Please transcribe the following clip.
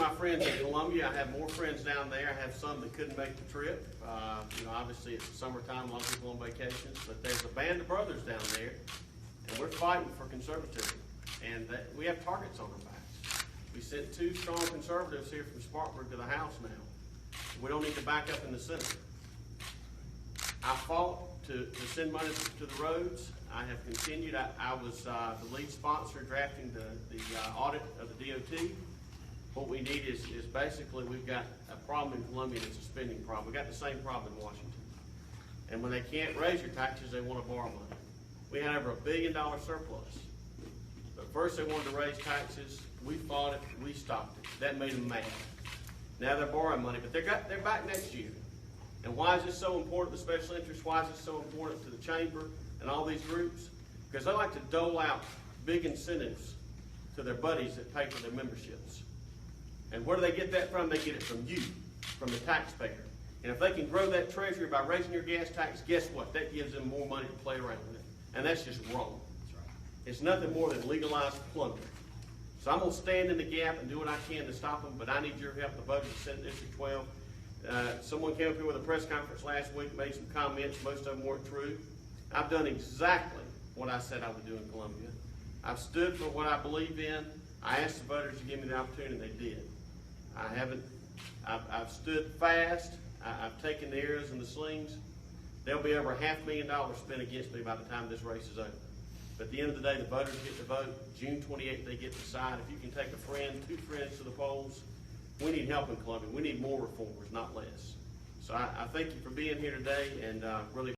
my friends in Columbia. I have more friends down there. I have some that couldn't make the trip. Obviously it's the summertime, a lot of people on vacations, but there's a band of brothers down there, and we're fighting for conservatism. And we have targets on our backs. We sent 2 strong conservatives here from Spartanburg to the House now. We don't need to back up in the Senate. I fought to send money to the roads. I have continued. I was the lead sponsor drafting the audit of the DOT. What we need is basically we've got a problem in Columbia, and it's a spending problem. We've got the same problem in Washington. And when they can't raise your taxes, they want to borrow money. We had over $1 billion surplus. But first they wanted to raise taxes. We fought it. We stopped it. That made them mad. Now they're borrowing money, but they're back next year. And why is this so important, the special interest? Why is this so important to the chamber and all these groups? Because they like to dole out big incentives to their buddies that pay for their memberships. And where do they get that from? They get it from you, from the taxpayer. And if they can grow that treasury by raising your gas tax, guess what? That gives them more money to play around with. And that's just wrong. That's right. It's nothing more than legalized plunder. So I'm going to stand in the gap and do what I can to stop them, but I need your help. The voters of Senate District 12. Someone came up here with a press conference last week, made some comments. Most of them weren't true. I've done exactly what I said I would do in Columbia. I've stood for what I believe in. I asked the voters to give me the opportunity, and they did. I've stood fast. I've taken the arrows and the slings. There'll be over $500,000 spent against me by the time this race is over. But at the end of the day, the voters get to vote. June 28th, they get to decide. If you can take a friend, 2 friends to the polls, we need help in Columbia. We need more reformers, not less. So I thank you for being here today, and really